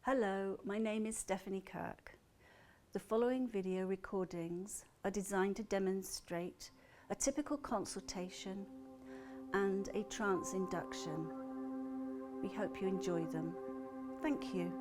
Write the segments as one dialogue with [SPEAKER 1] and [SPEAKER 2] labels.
[SPEAKER 1] Hello, my name is Stephanie Kirke. The following video recordings are designed to demonstrate a typical consultation and a trance induction. We hope you enjoy them. Thank you.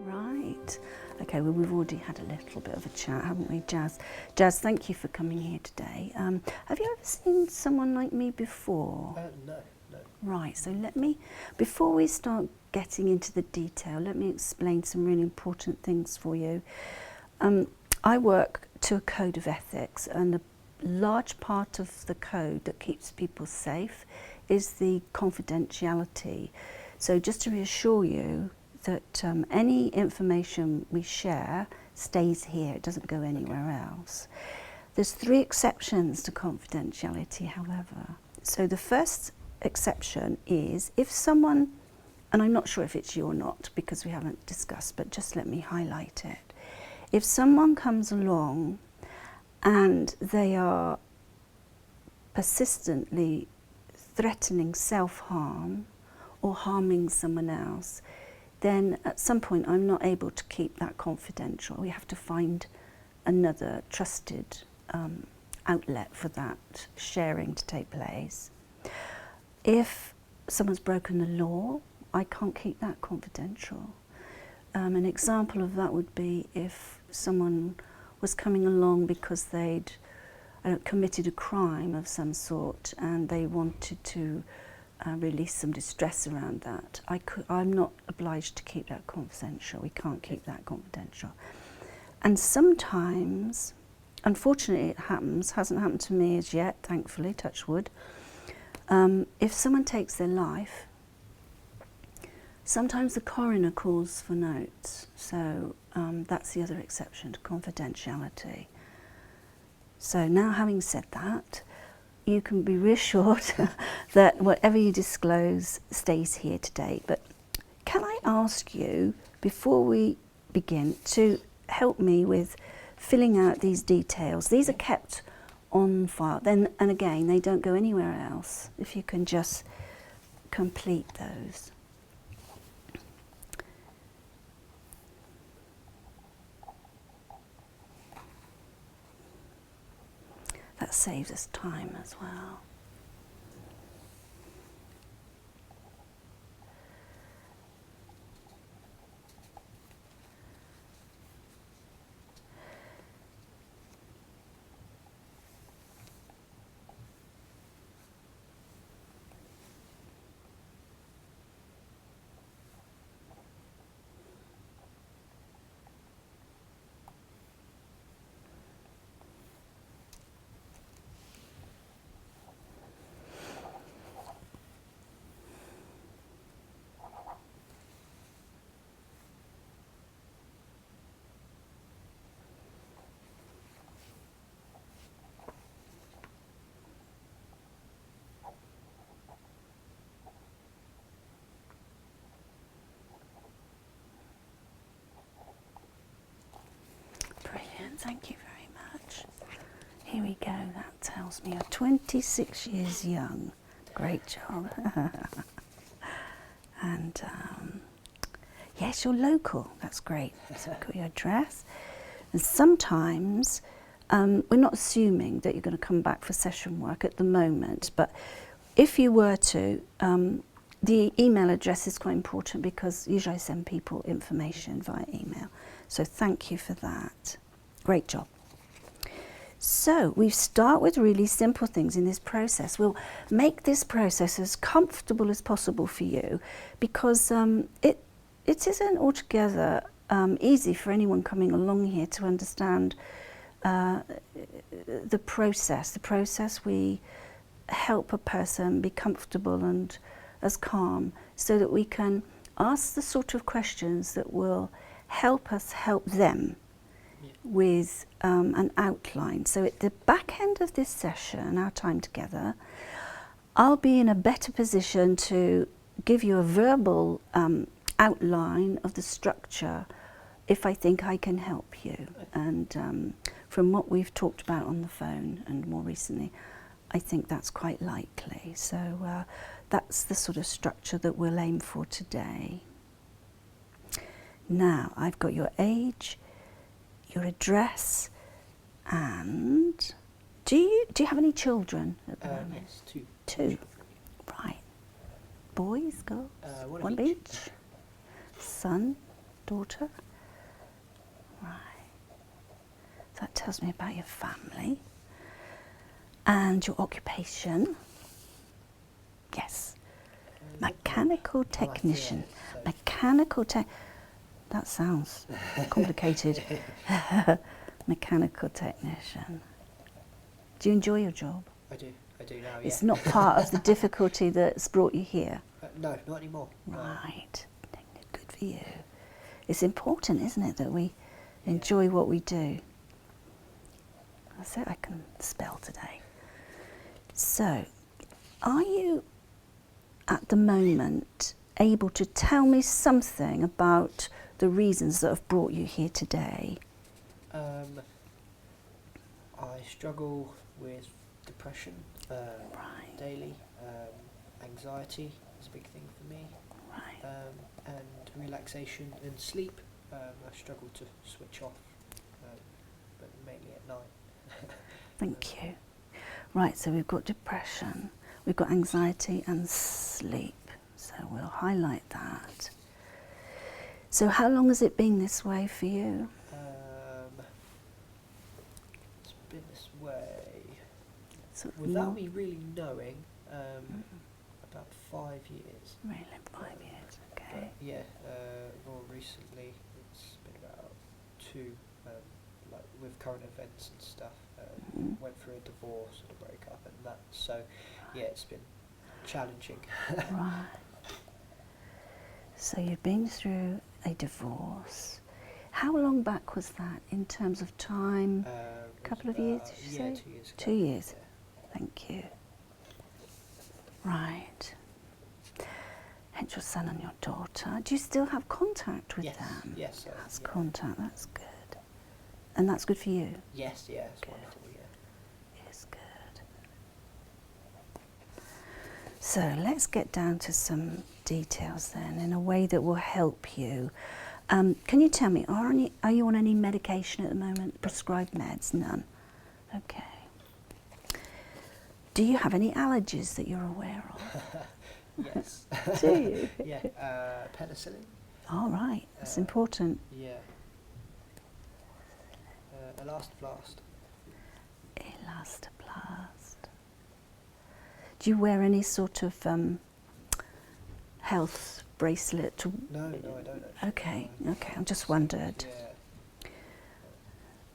[SPEAKER 1] Right. Okay, well, we've already had a little bit of a chat, haven't we, Jazz? Jazz, thank you for coming here today. Have you ever seen someone like me before?
[SPEAKER 2] No.
[SPEAKER 1] Right, so before we start getting into the detail, let me explain some really important things for you. I work to a code of ethics, and a large part of the code that keeps people safe is the confidentiality. So just to reassure you, that any information we share stays here, it doesn't go anywhere else. There's 3 exceptions to confidentiality, however. So the first exception is if someone, and I'm not sure if it's you or not because we haven't discussed, but just let me highlight it. If someone comes along and they are persistently threatening self-harm or harming someone else, then at some point I'm not able to keep that confidential. We have to find another trusted outlet for that sharing to take place. If someone's broken the law, I can't keep that confidential. An example of that would be if someone was coming along because they'd committed a crime of some sort and they wanted to release some distress around that. I'm not obliged to keep that confidential. We can't keep that confidential. And sometimes, unfortunately it happens, hasn't happened to me as yet, thankfully, touch wood, if someone takes their life, sometimes the coroner calls for notes. So that's the other exception to confidentiality. So now, having said that, you can be reassured that whatever you disclose stays here today. But can I ask you, before we begin, to help me with filling out these details? These are kept on file, and again, they don't go anywhere else. If you can just complete those. That saves us time as well. Thank you very much. Here we go. That tells me you're 26 years young. Great job. And yes, you're local. That's great. So got your address. And sometimes we're not assuming that you're going to come back for session work at the moment, but if you were to, the email address is quite important because usually I send people information via email. So thank you for that. Great job. So we start with really simple things in this process. We'll make this process as comfortable as possible for you because it isn't altogether easy for anyone coming along here to understand the process. The process, we help a person be comfortable and as calm so that we can ask the sort of questions that will help us help them with an outline. So at the back end of this session, our time together, I'll be in a better position to give you a verbal outline of the structure if I think I can help you. And from what we've talked about on the phone and more recently, I think that's quite likely. So that's the sort of structure that we'll aim for today. Now, I've got your age, your address, and do you have any children at the moment?
[SPEAKER 2] Yes, two.
[SPEAKER 1] Two, right. Boys, girls?
[SPEAKER 2] One
[SPEAKER 1] of each? Son, daughter? Right. So that tells me about your family. And your occupation? Yes. Mechanical technician. Mechanical tech. That sounds complicated. Mechanical technician. Do you enjoy your job?
[SPEAKER 2] I do now, yeah.
[SPEAKER 1] It's not part of the difficulty that's brought you here?
[SPEAKER 2] No, not anymore.
[SPEAKER 1] Right. Good for you. It's important, isn't it, that we enjoy what we do? That's it, I can spell today. So, are you at the moment able to tell me something about the reasons that have brought you here today?
[SPEAKER 2] I struggle with depression daily. Anxiety is a big thing for me.
[SPEAKER 1] Right.
[SPEAKER 2] And relaxation and sleep. I struggle to switch off, but mainly at night.
[SPEAKER 1] Thank you. Right, so we've got depression, we've got anxiety and sleep. So we'll highlight that. So how long has it been this way for you?
[SPEAKER 2] It's been this way, without me really knowing, about 5 years.
[SPEAKER 1] Really, 5 years, okay.
[SPEAKER 2] But yeah, more recently it's been about 2, like with current events and stuff. Went through a divorce and a breakup and that, so yeah, it's been challenging.
[SPEAKER 1] Right. So you've been through a divorce. How long back was that in terms of time? A couple of years, did you say?
[SPEAKER 2] 2 years ago.
[SPEAKER 1] 2 years.
[SPEAKER 2] Yeah.
[SPEAKER 1] Thank you. Right. And your son and your daughter. Do you still have contact with them?
[SPEAKER 2] Yes.
[SPEAKER 1] That's contact. That's good. And that's good for you?
[SPEAKER 2] Yes, yeah, it's wonderful, yeah.
[SPEAKER 1] It's good. So let's get down to some details then in a way that will help you. Can you tell me, are you on any medication at the moment? Prescribed meds? None. Okay. Do you have any allergies that you're aware of?
[SPEAKER 2] Yes.
[SPEAKER 1] Do you?
[SPEAKER 2] Yeah, penicillin.
[SPEAKER 1] All right, that's important.
[SPEAKER 2] Yeah. Elastoplast.
[SPEAKER 1] Elastoplast. Do you wear any sort of health bracelet?
[SPEAKER 2] No, I don't actually.
[SPEAKER 1] Okay, okay, I just wondered.
[SPEAKER 2] Yeah.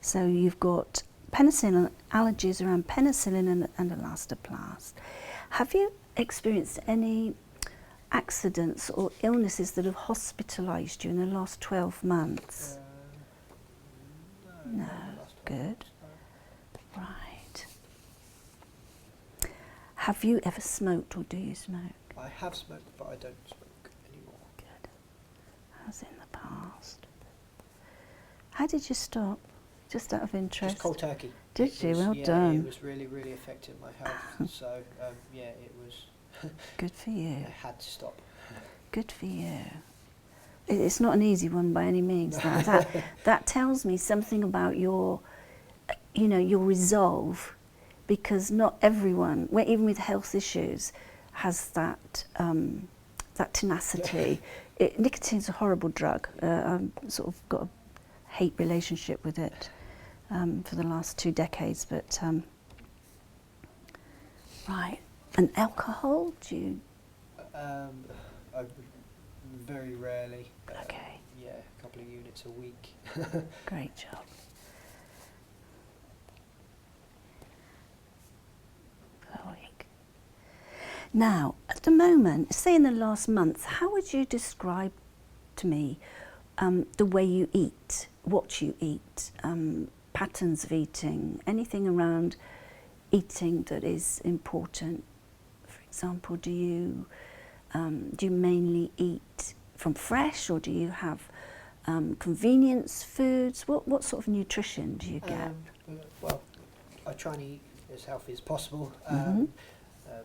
[SPEAKER 1] So you've got penicillin, allergies around penicillin and elastoplast. Have you experienced any accidents or illnesses that have hospitalised you in the last 12 months? No, good. Right. Have you ever smoked or do you smoke?
[SPEAKER 2] I have smoked, but I don't smoke anymore.
[SPEAKER 1] Good. How's it in the past? How did you stop? Just out of interest.
[SPEAKER 2] Just cold turkey.
[SPEAKER 1] Did you? Well done.
[SPEAKER 2] It was really, really affecting my health. So, yeah, it was...
[SPEAKER 1] Good for you.
[SPEAKER 2] I had to stop.
[SPEAKER 1] Good for you. It's not an easy one by any means. That tells me something about your resolve, because not everyone, even with health issues, has that that tenacity. Nicotine's a horrible drug. I've sort of got a hate relationship with it for the last 2 decades. But right, and alcohol? Do you?
[SPEAKER 2] Very rarely.
[SPEAKER 1] Okay.
[SPEAKER 2] Yeah, a couple of units a week.
[SPEAKER 1] Great job. Per week. Now, at the moment, say in the last month, how would you describe to me the way you eat, what you eat, patterns of eating, anything around eating that is important? For example, do you mainly eat from fresh, or do you have convenience foods? What sort of nutrition do you get?
[SPEAKER 2] Well, I try and eat as healthy as possible,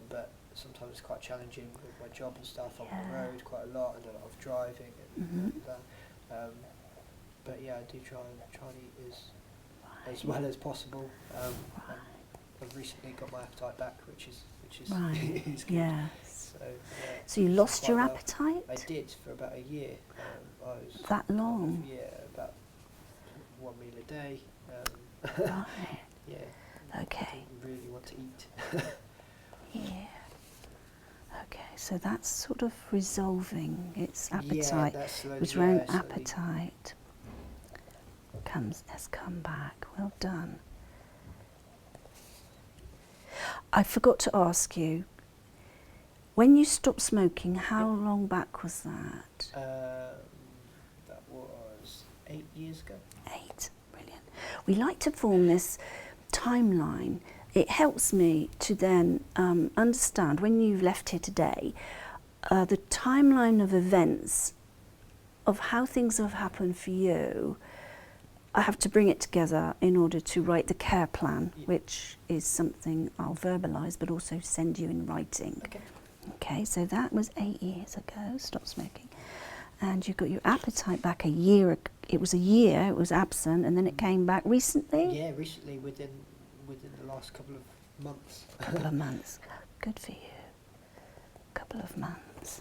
[SPEAKER 2] but sometimes it's quite challenging with my job and stuff. I'm on the road quite a lot, and a lot of driving and that. But yeah, I do try and eat as well as possible. I've recently got my appetite back, which is
[SPEAKER 1] Right.
[SPEAKER 2] is good.
[SPEAKER 1] Yes.
[SPEAKER 2] So
[SPEAKER 1] you lost your
[SPEAKER 2] well.
[SPEAKER 1] appetite?
[SPEAKER 2] I did for about a year. I was
[SPEAKER 1] That long?
[SPEAKER 2] About 1 meal a day.
[SPEAKER 1] Right.
[SPEAKER 2] Yeah.
[SPEAKER 1] Okay.
[SPEAKER 2] I didn't really want to eat.
[SPEAKER 1] Yeah. Okay, so that's sort of resolving its appetite.
[SPEAKER 2] Yeah, that's slowly.
[SPEAKER 1] It was around appetite. Has come back. Well done. I forgot to ask you, when you stopped smoking, how long back was that?
[SPEAKER 2] That was 8 years ago.
[SPEAKER 1] 8, brilliant. We like to form this timeline. It helps me to then understand, when you've left here today, the timeline of events, of how things have happened for you. I have to bring it together in order to write the care plan, which is something I'll verbalise but also send you in writing.
[SPEAKER 2] Okay.
[SPEAKER 1] Okay, so that was 8 years ago, stop smoking. And you got your appetite back a year. It was a year, it was absent, and then it came back recently?
[SPEAKER 2] Yeah, recently, within the last couple of months.
[SPEAKER 1] Couple of months. Good for you. Couple of months.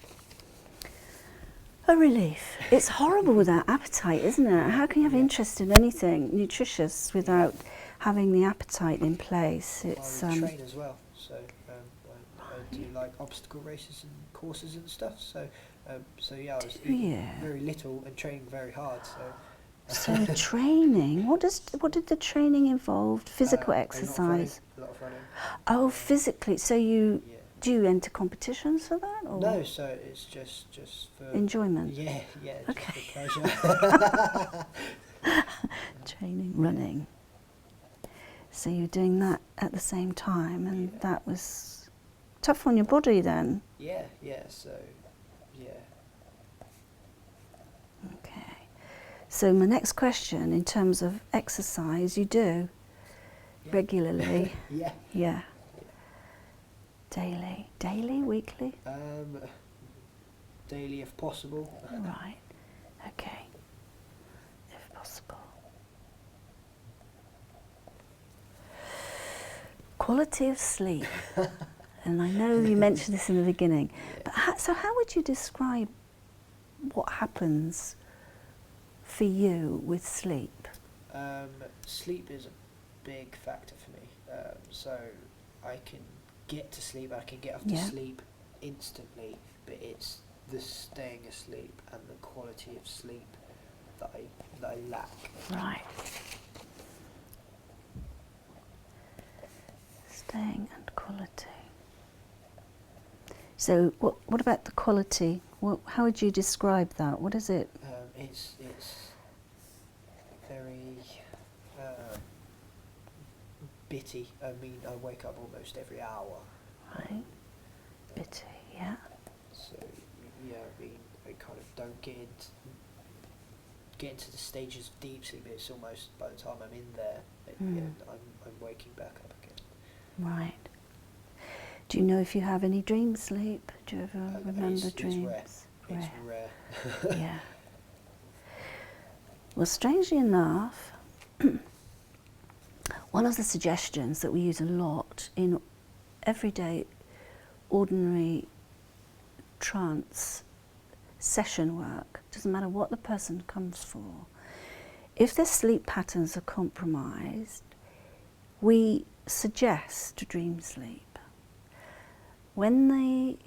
[SPEAKER 1] A relief. It's horrible without appetite, isn't it? How can you have interest in anything nutritious without having the appetite in place? It's
[SPEAKER 2] I train as well, so I do like obstacle races and courses and stuff. So yeah, I was eating very little and training very hard.
[SPEAKER 1] So training. What did the training involve? Physical exercise.
[SPEAKER 2] A lot of running.
[SPEAKER 1] Oh, physically. So you. Do you enter competitions for that? Or?
[SPEAKER 2] No, so it's just for
[SPEAKER 1] enjoyment.
[SPEAKER 2] Yeah,
[SPEAKER 1] Okay.
[SPEAKER 2] Just for pleasure.
[SPEAKER 1] Training, running. So you're doing that at the same time, and that was tough on your body then.
[SPEAKER 2] Yeah. So yeah.
[SPEAKER 1] Okay. So my next question, in terms of exercise, you do regularly.
[SPEAKER 2] Yeah.
[SPEAKER 1] Yeah. Daily, weekly?
[SPEAKER 2] Daily if possible.
[SPEAKER 1] Right, okay, if possible. Quality of sleep, and I know you mentioned this in the beginning, but how would you describe what happens for you with sleep?
[SPEAKER 2] Sleep is a big factor for me, so I can get to sleep, I can get off to sleep instantly, but it's the staying asleep and the quality of sleep that I lack.
[SPEAKER 1] Right. Staying and quality. So what about the quality? How would you describe that? What is it?
[SPEAKER 2] It's very bitty. I mean, I wake up almost every hour.
[SPEAKER 1] Right. Bitty, yeah.
[SPEAKER 2] So yeah, I mean, I kind of don't get into the stages of deep sleep. It's almost, by the time I'm in there, I'm waking back up again.
[SPEAKER 1] Right. Do you know if you have any dream sleep? Do you ever remember dreams?
[SPEAKER 2] It's rare.
[SPEAKER 1] Yeah. Well, strangely enough, one of the suggestions that we use a lot in everyday, ordinary trance session work, doesn't matter what the person comes for, if their sleep patterns are compromised, we suggest dream sleep. When the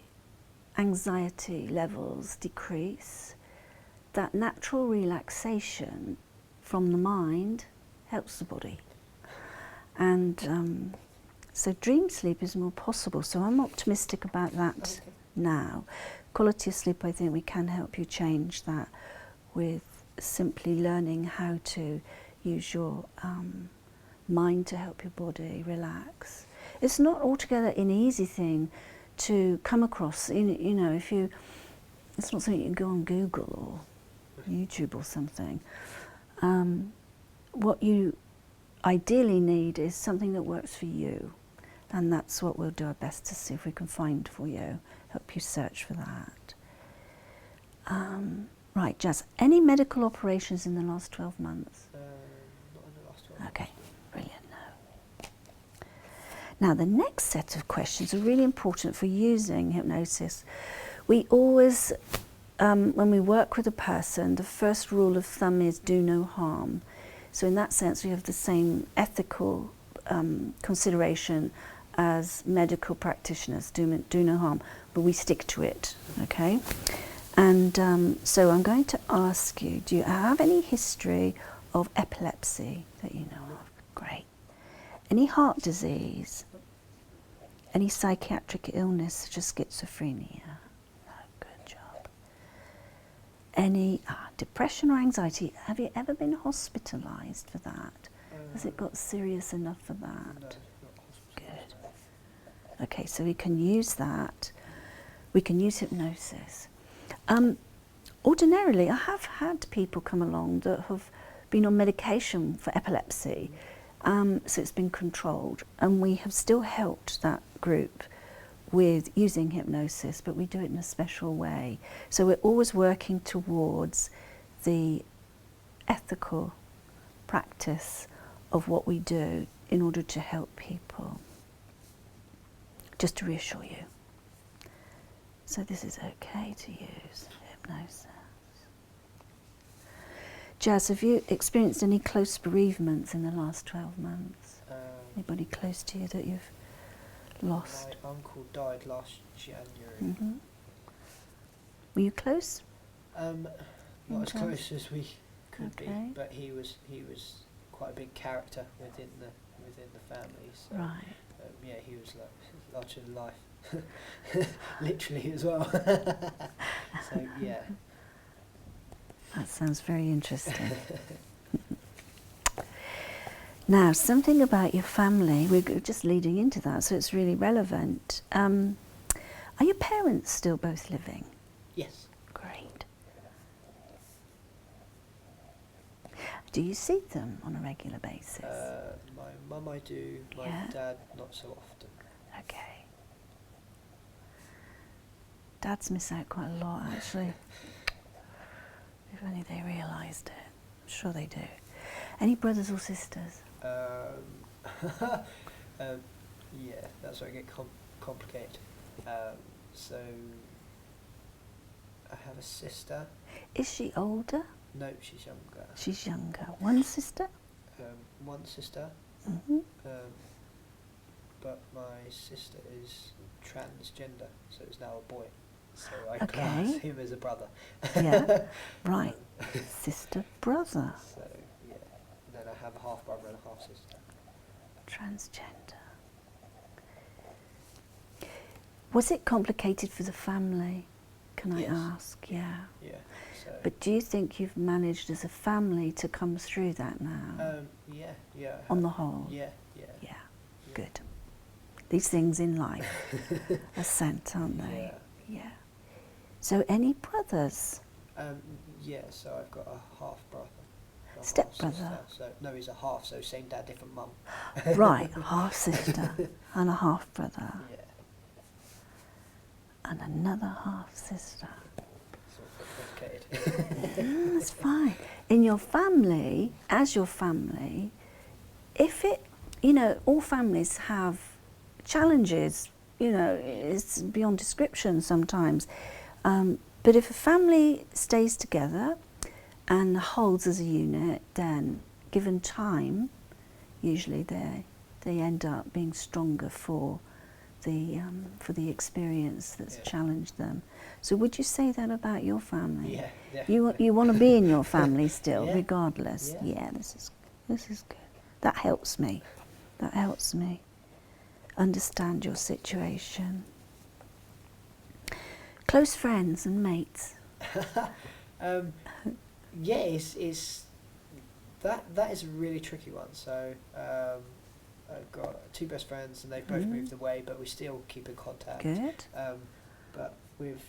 [SPEAKER 1] anxiety levels decrease, that natural relaxation from the mind helps the body. And so dream sleep is more possible. So I'm optimistic about that now. Quality of sleep, I think we can help you change that with simply learning how to use your mind to help your body relax. It's not altogether an easy thing to come across. You know, if you, it's not something you can go on Google or YouTube or something. What you ideally need is something that works for you, and that's what we'll do our best to see if we can find for you, help you search for that. Right, Jazz, any medical operations in the last 12 months?
[SPEAKER 2] Not in the last 12 months.
[SPEAKER 1] Okay, brilliant. No. Now the next set of questions are really important for using hypnosis. We always, when we work with a person, the first rule of thumb is do no harm. So in that sense we have the same ethical consideration as medical practitioners, do no harm, but we stick to it, okay? And so I'm going to ask you, do you have any history of epilepsy that you know of? Great. Any heart disease? Any psychiatric illness such as schizophrenia? No, good job. Any depression or anxiety? Have you ever been hospitalised for that? Has it got serious enough for that?
[SPEAKER 2] No, not
[SPEAKER 1] Good. Okay, so we can use that. We can use hypnosis. Ordinarily, I have had people come along that have been on medication for epilepsy, so it's been controlled, and we have still helped that group with using hypnosis, but we do it in a special way. So we're always working towards the ethical practice of what we do in order to help people. Just to reassure you. So this is okay to use hypnosis. Jazz, have you experienced any close bereavements in the last 12 months? Anybody close to you that you've lost?
[SPEAKER 2] My uncle died last January.
[SPEAKER 1] Mm-hmm. Were you close?
[SPEAKER 2] Not as close as we could be,
[SPEAKER 1] Okay.
[SPEAKER 2] but he was quite a big character within the family. So,
[SPEAKER 1] Right.
[SPEAKER 2] yeah, he was like larger than life, literally as well. So yeah.
[SPEAKER 1] That sounds very interesting. Now, something about your family, we're just leading into that, so it's really relevant. Are your parents still both living?
[SPEAKER 2] Yes.
[SPEAKER 1] Great. Do you see them on a regular basis?
[SPEAKER 2] My mum I do, my
[SPEAKER 1] Yeah.
[SPEAKER 2] dad not so often.
[SPEAKER 1] Okay. Dads miss out quite a lot, actually. If only they realised it. I'm sure they do. Any brothers or sisters?
[SPEAKER 2] Yeah, that's where it gets complicated. So I have a sister.
[SPEAKER 1] Is she older?
[SPEAKER 2] No, she's younger.
[SPEAKER 1] She's younger. One sister?
[SPEAKER 2] One sister,
[SPEAKER 1] Mm-hmm.
[SPEAKER 2] but my sister is transgender, so it's now a boy. So I
[SPEAKER 1] Okay.
[SPEAKER 2] class him as a brother.
[SPEAKER 1] Yeah. Right. Sister, brother.
[SPEAKER 2] So yeah, and then I have a half brother and a half sister.
[SPEAKER 1] Transgender. Was it complicated for the family? Can I
[SPEAKER 2] Yes.
[SPEAKER 1] ask? Yeah.
[SPEAKER 2] Yeah. So.
[SPEAKER 1] But do you think you've managed as a family to come through that now?
[SPEAKER 2] Yeah. Yeah. I
[SPEAKER 1] On
[SPEAKER 2] have.
[SPEAKER 1] the whole?
[SPEAKER 2] Yeah. Yeah.
[SPEAKER 1] Yeah. Good. These things in life are sent, aren't they?
[SPEAKER 2] Yeah.
[SPEAKER 1] Yeah. So any brothers?
[SPEAKER 2] Yeah. So I've got a half brother.
[SPEAKER 1] Step-brother?
[SPEAKER 2] So no, he's a half. So same dad, different mum.
[SPEAKER 1] Right, half sister and a half brother
[SPEAKER 2] Yeah.
[SPEAKER 1] and another half sister.
[SPEAKER 2] Sort of complicated.
[SPEAKER 1] That's fine. In your family, as your family, if it, you know, all families have challenges, you know, it's beyond description sometimes. But if a family stays together and holds as a unit, then given time, usually they end up being stronger for the experience that's challenged them. So would you say that about your family?
[SPEAKER 2] Yeah, definitely.
[SPEAKER 1] You want to be in your family still,
[SPEAKER 2] Yeah.
[SPEAKER 1] regardless.
[SPEAKER 2] Yeah.
[SPEAKER 1] This is good. That helps me. That helps me understand your situation. Close friends and mates.
[SPEAKER 2] Yeah, it's that is a really tricky one. So I've got 2 best friends, and they both moved away, but we still keep in contact.
[SPEAKER 1] Good.
[SPEAKER 2] But with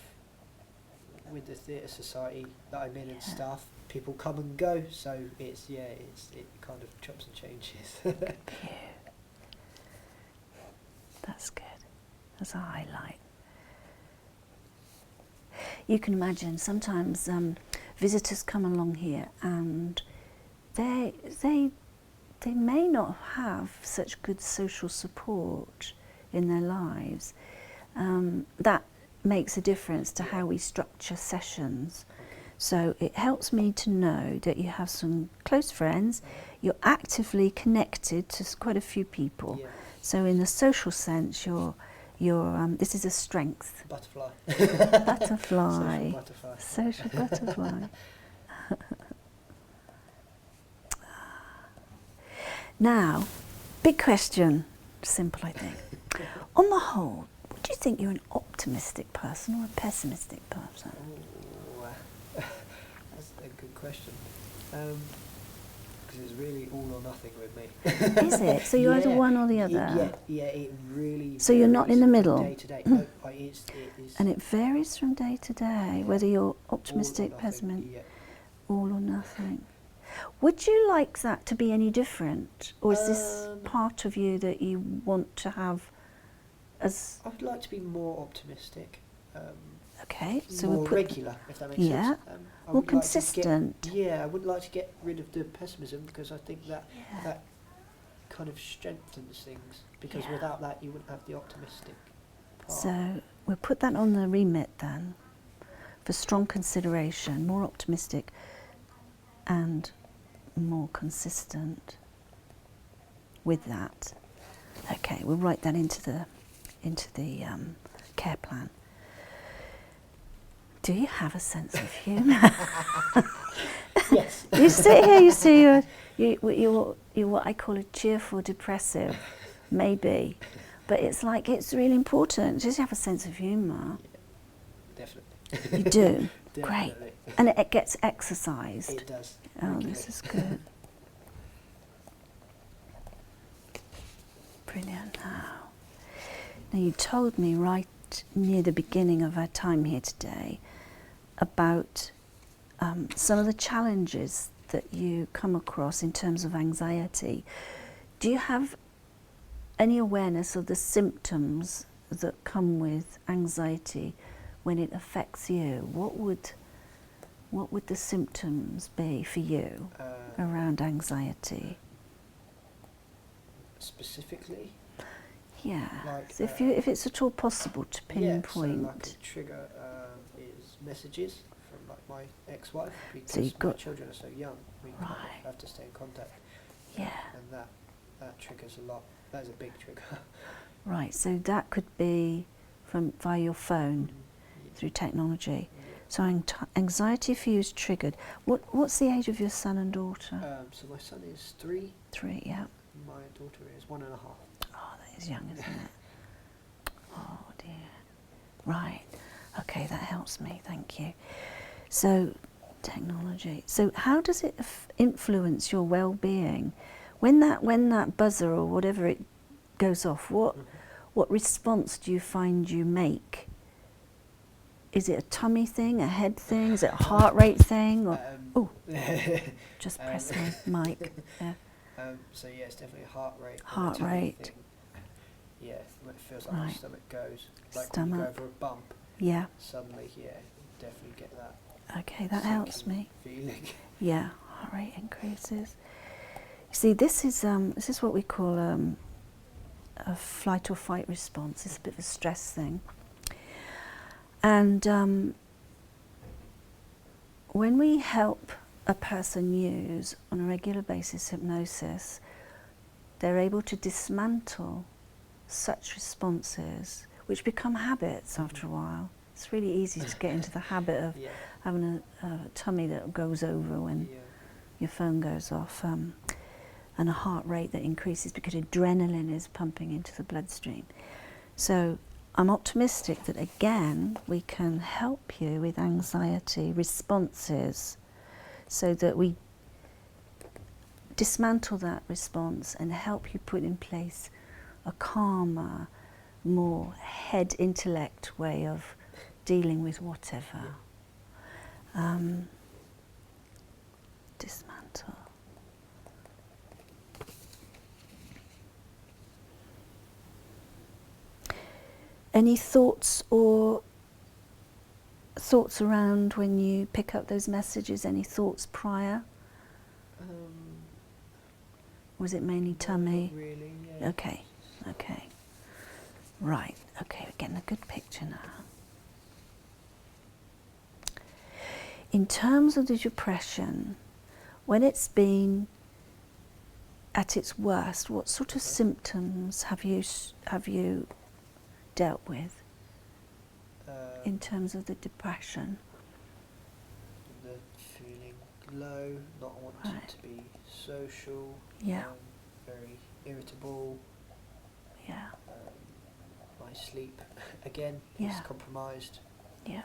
[SPEAKER 2] the theatre society that I'm in and stuff, people come and go. So it kind of chops and changes.
[SPEAKER 1] Good for you. That's good. That's a highlight. You can imagine sometimes visitors come along here and they may not have such good social support in their lives. That makes a difference to how we structure sessions. So it helps me to know that you have some close friends, you're actively connected to quite a few people.
[SPEAKER 2] Yeah.
[SPEAKER 1] So in the social sense, this is a strength.
[SPEAKER 2] Butterfly.
[SPEAKER 1] Butterfly.
[SPEAKER 2] Social butterfly.
[SPEAKER 1] Social butterfly. Now, big question, simple I think. On the whole, would you think you're an optimistic person or a pessimistic person?
[SPEAKER 2] Ooh, that's a good question. Because it's really all or nothing with me.
[SPEAKER 1] Is it? So you're either one or the other?
[SPEAKER 2] Yeah, it really.
[SPEAKER 1] So you're not in the middle?
[SPEAKER 2] Day to day. No, it is.
[SPEAKER 1] And it varies from day to day, whether you're optimistic,
[SPEAKER 2] all or nothing,
[SPEAKER 1] pessimistic,
[SPEAKER 2] yeah.
[SPEAKER 1] all or nothing. Would you like that to be any different? Or is this part of you that you want to have as...
[SPEAKER 2] I would like to be more optimistic.
[SPEAKER 1] Okay, so
[SPEAKER 2] more
[SPEAKER 1] we'll put...
[SPEAKER 2] regular, if that makes
[SPEAKER 1] Yeah.
[SPEAKER 2] sense. I
[SPEAKER 1] More
[SPEAKER 2] would
[SPEAKER 1] consistent.
[SPEAKER 2] Like to get, I wouldn't like to get rid of the pessimism, because I think that that kind of strengthens things. Because without that, you wouldn't have the optimistic part.
[SPEAKER 1] So we'll put that on the remit then, for strong consideration, more optimistic and more consistent with that. Okay, we'll write that into the care plan. Do you have a sense of humour?
[SPEAKER 2] Yes.
[SPEAKER 1] You sit here, you see you're what I call a cheerful depressive, maybe, but it's like it's really important. Just have a sense of humour.
[SPEAKER 2] Yeah, definitely.
[SPEAKER 1] You do. Great.
[SPEAKER 2] Definitely.
[SPEAKER 1] And it gets exercised.
[SPEAKER 2] It does.
[SPEAKER 1] Oh,
[SPEAKER 2] regularly.
[SPEAKER 1] this is good. Brilliant. Now, you told me right near the beginning of our time here today about some of the challenges that you come across in terms of anxiety. Do you have any awareness of the symptoms that come with anxiety when it affects you? What would the symptoms be for you around anxiety?
[SPEAKER 2] Specifically?
[SPEAKER 1] Yeah,
[SPEAKER 2] Like,
[SPEAKER 1] so if it's at all possible to pinpoint.
[SPEAKER 2] Yeah, so like a trigger is messages from like my ex-wife, because
[SPEAKER 1] So you've
[SPEAKER 2] my
[SPEAKER 1] got-
[SPEAKER 2] children are so young, we kind
[SPEAKER 1] Right.
[SPEAKER 2] of have to stay in contact.
[SPEAKER 1] Yeah,
[SPEAKER 2] And that triggers a lot. That is a big trigger.
[SPEAKER 1] right. So that could be via your phone
[SPEAKER 2] Yeah.
[SPEAKER 1] through technology.
[SPEAKER 2] Yeah.
[SPEAKER 1] So anxiety for you is triggered. What's the age of your son and daughter?
[SPEAKER 2] So my son is 3,
[SPEAKER 1] 3. Yeah.
[SPEAKER 2] my daughter is 1.5.
[SPEAKER 1] Oh, that is young, isn't it? Oh dear. Right. Okay, that helps me. Thank you. So, technology. So, how does it influence your well-being? When that buzzer or whatever it goes off, what response do you find you make? Is it a tummy thing, a head thing? Is it a heart rate thing? Or just press my mic. Yeah.
[SPEAKER 2] So yeah, it's definitely a heart rate.
[SPEAKER 1] Heart
[SPEAKER 2] tummy
[SPEAKER 1] rate.
[SPEAKER 2] thing. Yeah, when it feels like
[SPEAKER 1] Right.
[SPEAKER 2] the stomach goes. Like when you
[SPEAKER 1] Stomach.
[SPEAKER 2] go over a bump,
[SPEAKER 1] Yeah.
[SPEAKER 2] suddenly, yeah, you definitely get that.
[SPEAKER 1] Okay, that helps
[SPEAKER 2] sinking
[SPEAKER 1] me.
[SPEAKER 2] Feeling.
[SPEAKER 1] Yeah, heart rate increases. You see, this is what we call a flight or fight response. It's a bit of a stress thing. And when we help a person use on a regular basis hypnosis, they're able to dismantle such responses, which become habits after a while. It's really easy to get into the habit of having a tummy that goes over when your phone goes off, and a heart rate that increases because adrenaline is pumping into the bloodstream. So I'm optimistic that again we can help you with anxiety responses so that we dismantle that response and help you put in place a calmer, more head intellect way of dealing with whatever. Dismantle. Any thoughts around when you pick up those messages? Any thoughts prior? Was it mainly tummy?
[SPEAKER 2] Not really, yeah.
[SPEAKER 1] Okay. Right, okay, we're getting a good picture now. In terms of the depression, when it's been at its worst, what sort of symptoms have you dealt with in terms of the depression?
[SPEAKER 2] The feeling low, not wanting to be social, very irritable.
[SPEAKER 1] Yeah.
[SPEAKER 2] My sleep again is compromised.
[SPEAKER 1] Yeah.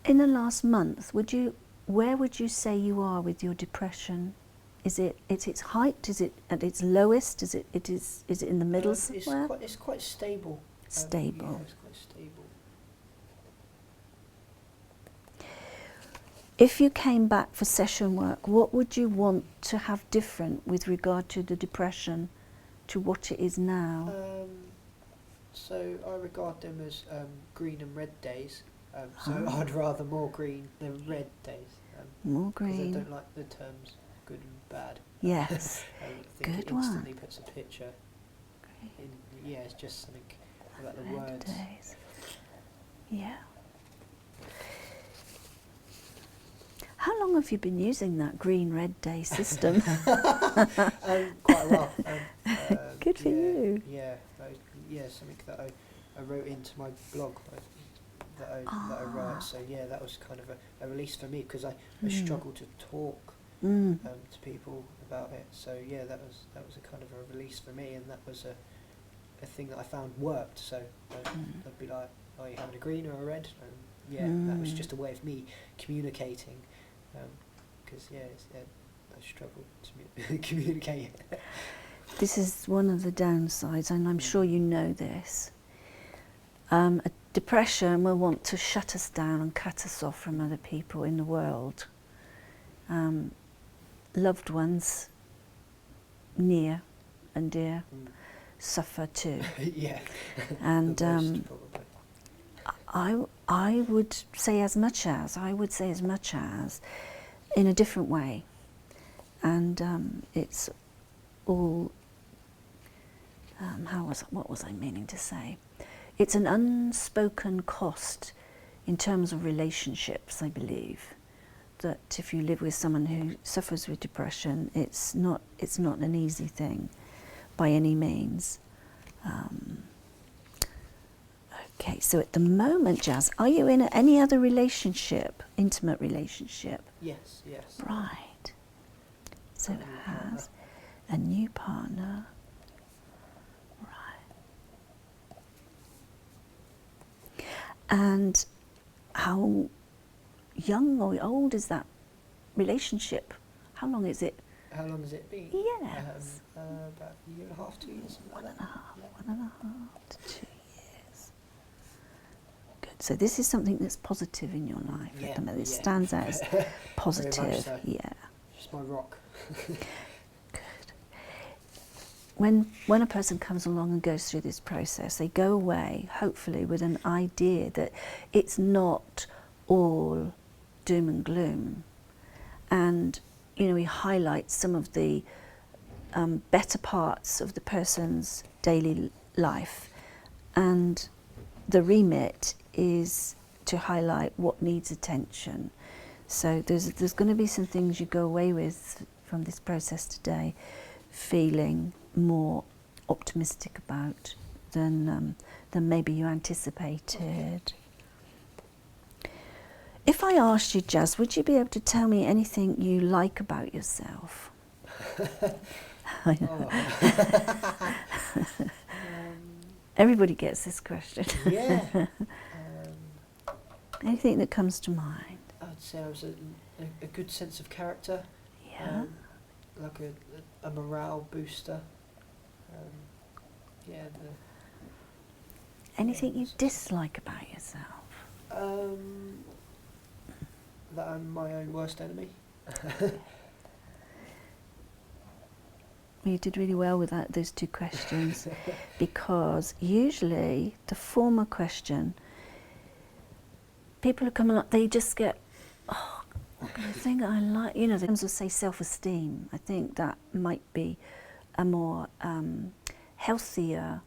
[SPEAKER 1] In the last month, where would you say you are with your depression? Is it at its height? Is it at its lowest? Is it in the middle somewhere?
[SPEAKER 2] It's quite stable.
[SPEAKER 1] Stable.
[SPEAKER 2] It's quite stable.
[SPEAKER 1] If you came back for session work, what would you want to have different with regard to the depression to what it is now?
[SPEAKER 2] So I regard them as green and red days. So I'd rather more green than red days.
[SPEAKER 1] More green.
[SPEAKER 2] I don't like the terms good and bad.
[SPEAKER 1] Yes.
[SPEAKER 2] I think
[SPEAKER 1] Good
[SPEAKER 2] it instantly
[SPEAKER 1] one.
[SPEAKER 2] puts a picture.
[SPEAKER 1] Green.
[SPEAKER 2] It's just something about the
[SPEAKER 1] Red
[SPEAKER 2] words.
[SPEAKER 1] days. Yeah. How long have you been using that green-red day system?
[SPEAKER 2] Quite a while.
[SPEAKER 1] Good for you.
[SPEAKER 2] Yeah, something that I wrote into my blog that I write. So that was kind of a release for me because I struggle to talk to people about it. So that was a kind of a release for me, and that was a thing that I found worked. So I'd be like, "Are you having a green or a red?" And that was just a way of me communicating. Because I struggle to communicate.
[SPEAKER 1] This is one of the downsides, and I'm sure you know this. A depression will want to shut us down and cut us off from other people in the world. Loved ones, near and dear, suffer too. And
[SPEAKER 2] the worst,
[SPEAKER 1] I would say as much as in a different way, and it's all what was I meaning to say? It's an unspoken cost in terms of relationships, I believe, that if you live with someone who suffers with depression, it's not an easy thing by any means. Okay, so at the moment, Jazz, are you in any other relationship, intimate relationship?
[SPEAKER 2] Yes.
[SPEAKER 1] Right. So it has a new partner. Right. And how young or old is that relationship? How long is it?
[SPEAKER 2] How long has it been?
[SPEAKER 1] Yes.
[SPEAKER 2] About a year and a half, 2 years.
[SPEAKER 1] One and a half to 2 years. Good. So this is something that's positive in your life at the moment. It stands out as positive.
[SPEAKER 2] Very much so.
[SPEAKER 1] Yeah.
[SPEAKER 2] Just my rock.
[SPEAKER 1] Good. When a person comes along and goes through this process, they go away, hopefully, with an idea that it's not all doom and gloom. And, we highlight some of the better parts of the person's daily life. And the remit is to highlight what needs attention. So there's going to be some things you go away with from this process today, feeling more optimistic about than maybe you anticipated. If I asked you, Jazz, would you be able to tell me anything you like about yourself? Everybody gets this question.
[SPEAKER 2] Yeah.
[SPEAKER 1] Anything that comes to mind?
[SPEAKER 2] I'd say I was a good sense of character.
[SPEAKER 1] Yeah.
[SPEAKER 2] Like a morale booster. Yeah.
[SPEAKER 1] Anything you dislike about yourself?
[SPEAKER 2] That I'm my own worst enemy.
[SPEAKER 1] You did really well with those two questions, because usually the former question, people who come along, they just get, oh, what kind of thing I like, in terms of, say, self-esteem. I think that might be a more healthier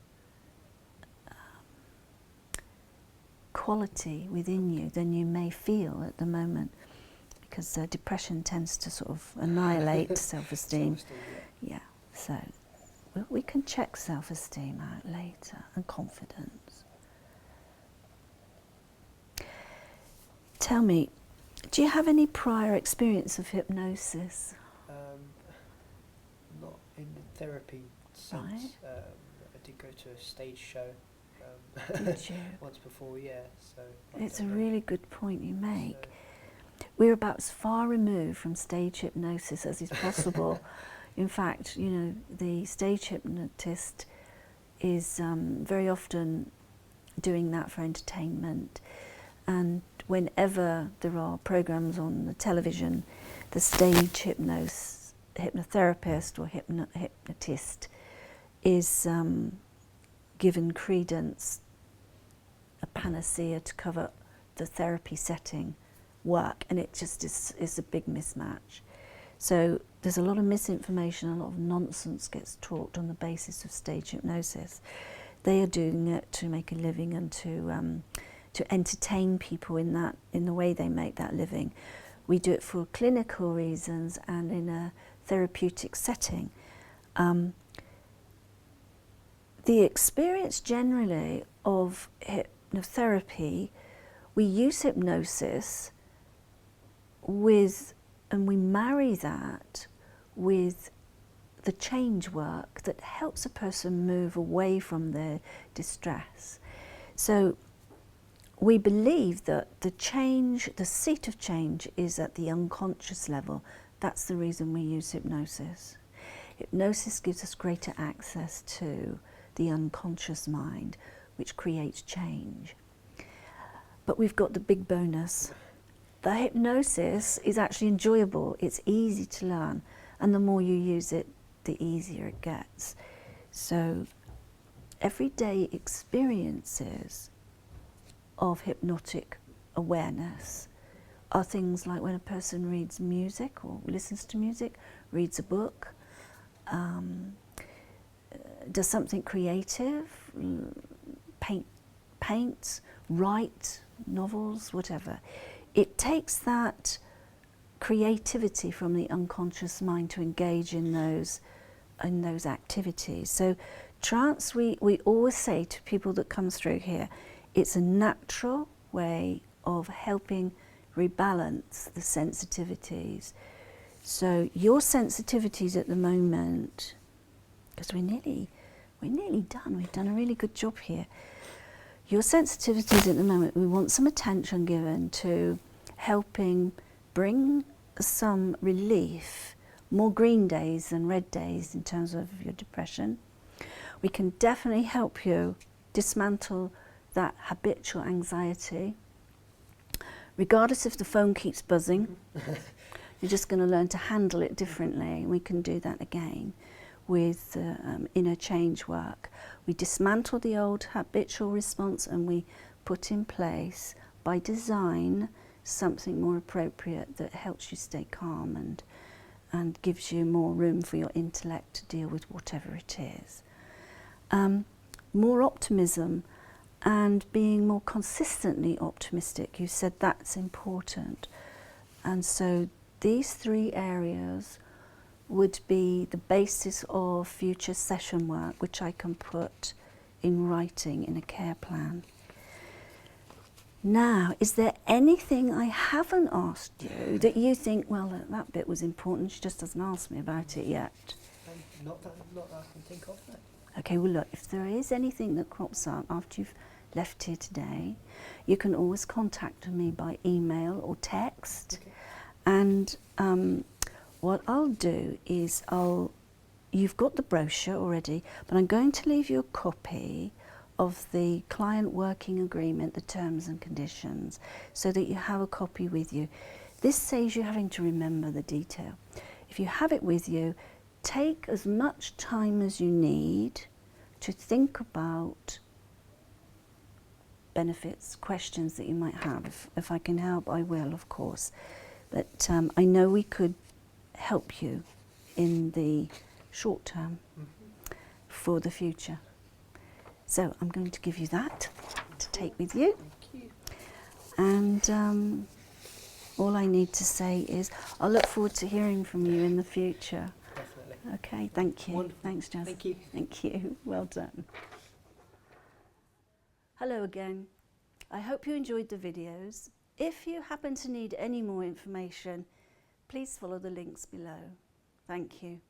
[SPEAKER 1] quality within you than you may feel at the moment, because depression tends to sort of annihilate self-esteem. Yeah, so we can check self-esteem out later, and confidence. Tell me, do you have any prior experience of hypnosis?
[SPEAKER 2] Not in the therapy sense.
[SPEAKER 1] Right.
[SPEAKER 2] I did go to a stage show.
[SPEAKER 1] Did you?
[SPEAKER 2] Once before, yeah. So
[SPEAKER 1] It's a really good point you make. We're about as far removed from stage hypnosis as is possible. In fact, the stage hypnotist is very often doing that for entertainment, and whenever there are programs on the television, the stage hypnotherapist or hypnotist is given credence, a panacea to cover the therapy setting work, and it just is a big mismatch. So there's a lot of misinformation, a lot of nonsense gets talked on the basis of stage hypnosis. They are doing it to make a living and to entertain people in the way they make that living. We do it for clinical reasons and in a therapeutic setting. The experience generally of hypnotherapy, we use hypnosis and we marry that with the change work that helps a person move away from their distress. So we believe that the seat of change is at the unconscious level. That's the reason we use hypnosis. Hypnosis gives us greater access to the unconscious mind, which creates change. But we've got the big bonus. The hypnosis is actually enjoyable. It's easy to learn, and the more you use it, the easier it gets. So everyday experiences of hypnotic awareness are things like when a person reads music or listens to music, reads a book, does something creative, paints, write novels, whatever. It takes that creativity from the unconscious mind to engage in those activities. So trance, we always say to people that come through here, it's a natural way of helping rebalance the sensitivities. So your sensitivities at the moment, because we're nearly done, we've done a really good job here. Your sensitivities at the moment, we want some attention given to helping bring some relief, more green days than red days in terms of your depression. We can definitely help you dismantle that habitual anxiety. Regardless if the phone keeps buzzing, you're just going to learn to handle it differently. We can do that again with inner change work. We dismantle the old habitual response and we put in place, by design, something more appropriate that helps you stay calm and gives you more room for your intellect to deal with whatever it is. More optimism and being more consistently optimistic. You said that's important. And so these 3 areas would be the basis of future session work, which I can put in writing in a care plan. Now, is there anything I haven't asked you that you think, well, that bit was important, she just hasn't asked me about it yet?
[SPEAKER 2] Not that I can think of, no.
[SPEAKER 1] Okay, well look, if there is anything that crops up after you've left here today, you can always contact me by email or text.
[SPEAKER 2] Okay.
[SPEAKER 1] And what I'll do is you've got the brochure already, but I'm going to leave you a copy of the client working agreement, the terms and conditions, so that you have a copy with you. This saves you having to remember the detail. If you have it with you, take as much time as you need to think about benefits, questions that you might have. If I can help, I will, of course. But I know we could help you in the short term for the future. So I'm going to give you that to take with you.
[SPEAKER 2] Thank you.
[SPEAKER 1] And all I need to say is I'll look forward to hearing from you in the future.
[SPEAKER 2] Definitely.
[SPEAKER 1] Okay, thank you.
[SPEAKER 2] Wonderful.
[SPEAKER 1] Thanks, Jess.
[SPEAKER 2] Thank you.
[SPEAKER 1] Thank you. Well done. Hello again. I hope you enjoyed the videos. If you happen to need any more information, please follow the links below. Thank you.